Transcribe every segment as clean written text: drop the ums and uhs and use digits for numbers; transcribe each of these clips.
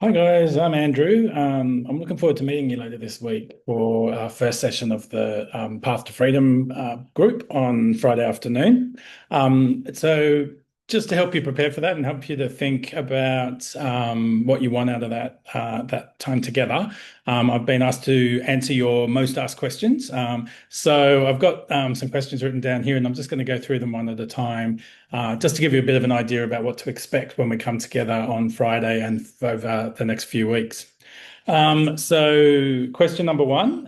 Hi guys, I'm Andrew. I'm looking forward to meeting you later this week for our first session of the Path to Freedom group on Friday afternoon. So just to help you prepare for that and help you to think about what you want out of that time together, I've been asked to answer your most asked questions. So I've got some questions written down here, and I'm just going to go through them one at a time just to give you a bit of an idea about what to expect when we come together on Friday and over the next few weeks. So question number one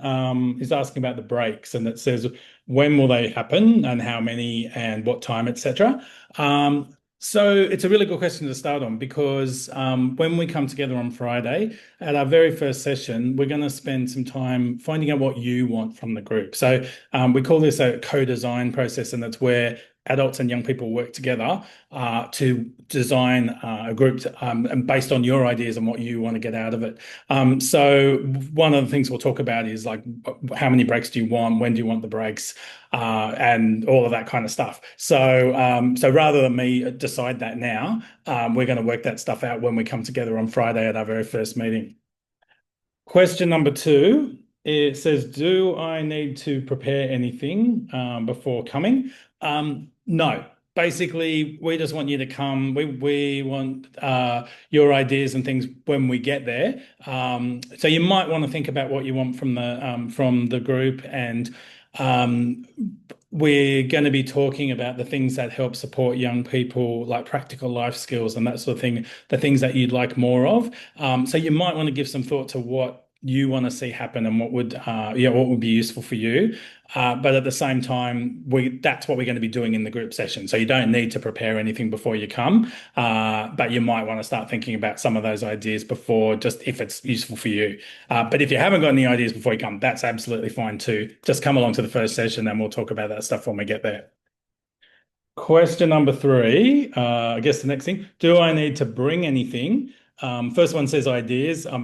is asking about the breaks, and it says when will they happen and how many and what time, etc. So it's a really good question to start on because when we come together on Friday at our very first session, we're going to spend some time finding out what you want from the group. So we call this a co-design process, and it's where adults and young people work together to design a group and based on your ideas and what you want to get out of it. So one of the things we'll talk about is like how many breaks do you want, when do you want the breaks, and all of that kind of stuff. So rather than me decide that now, we're going to work that stuff out when we come together on Friday at our very first meeting. Question number two, it says, do I need to prepare anything before coming? No. Basically, we just want you to come. We want your ideas and things when we get there. So you might want to think about what you want from the group, and um, we're going to be talking about the things that help support young people, like practical life skills and that sort of thing, the things that you'd like more of. So you might want to give some thought to what you want to see happen and what would be useful for you. But at the same time, that's what we're going to be doing in the group session. So you don't need to prepare anything before you come, but you might want to start thinking about some of those ideas before, just if it's useful for you. But if you haven't got any ideas before you come, that's absolutely fine too. Just come along to the first session and we'll talk about that stuff when we get there. Question number three, I guess the next thing, do I need to bring anything? First one says ideas. I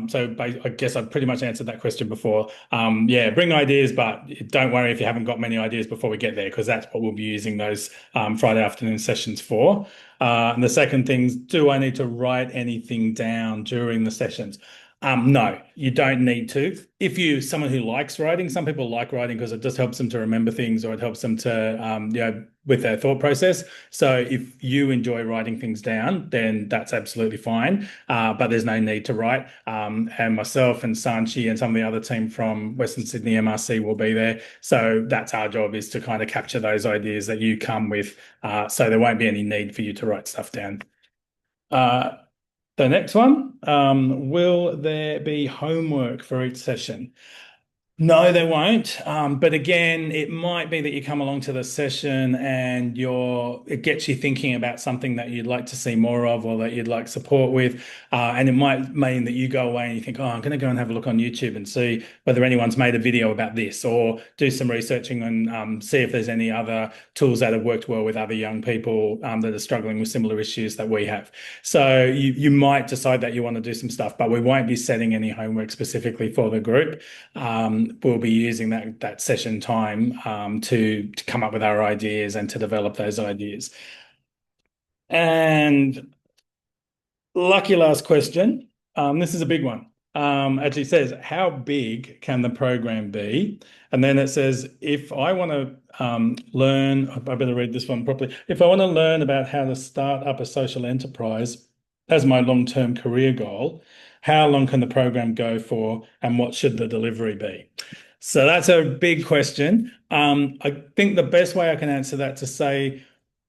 guess I've pretty much answered that question before. Yeah, bring ideas, but don't worry if you haven't got many ideas before we get there, because that's what we'll be using those Friday afternoon sessions for. And the second thing, do I need to write anything down during the sessions? No, you don't need to. If you're someone who likes writing, some people like writing because it just helps them to remember things or it helps them to, with their thought process. So if you enjoy writing things down, then that's absolutely fine. But there's no need to write. And myself and Sanchi and some of the other team from Western Sydney MRC will be there. So that's our job, is to kind of capture those ideas that you come with. So there won't be any need for you to write stuff down. Uh, the next one, will there be homework for each session? No, they won't. But again, it might be that you come along to the session and it gets you thinking about something that you'd like to see more of or that you'd like support with. And it might mean that you go away and you think, oh, I'm going to go and have a look on YouTube and see whether anyone's made a video about this, or do some researching and see if there's any other tools that have worked well with other young people that are struggling with similar issues that we have. So you might decide that you want to do some stuff, but we won't be setting any homework specifically for the group. We'll be using that session time to come up with our ideas and to develop those ideas. And lucky last question. This is a big one. Actually says, how big can the program be? And then it says, if I want to learn, I better read this one properly. If I want to learn about how to start up a social enterprise as my long-term career goal, how long can the program go for, and what should the delivery be? So that's a big question. I think the best way I can answer that to say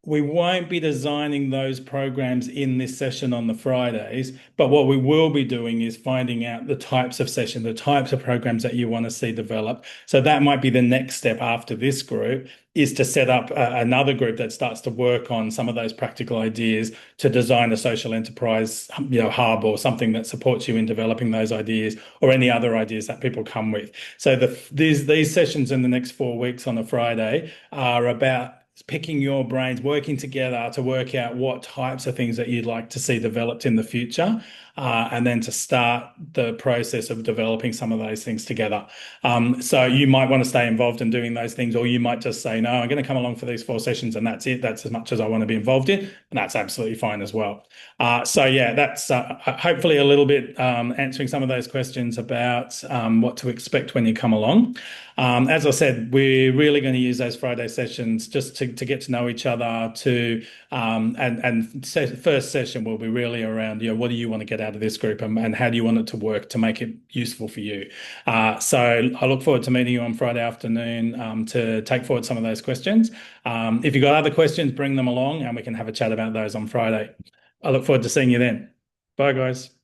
we won't be designing those programs in this session on the Fridays, but what we will be doing is finding out the types of session, the types of programs that you want to see develop. So that might be the next step after this group, is to set up another group that starts to work on some of those practical ideas to design a social enterprise, hub or something that supports you in developing those ideas or any other ideas that people come with. So these sessions in the next 4 weeks on a Friday are about picking your brains, working together to work out what types of things that you'd like to see developed in the future, and then to start the process of developing some of those things together. So you might want to stay involved in doing those things, or you might just say, no, I'm going to come along for these 4 sessions and that's it. That's as much as I want to be involved in. And that's absolutely fine as well. So yeah, that's hopefully a little bit answering some of those questions about what to expect when you come along. As I said, we're really going to use those Friday sessions just to get to know each other. First session will be really around, what do you want to get out of this group, and how do you want it to work to make it useful for you. So I look forward to meeting you on Friday afternoon to take forward some of those questions. If you've got other questions, bring them along and we can have a chat about those on Friday. I look forward to seeing you then. Bye, guys.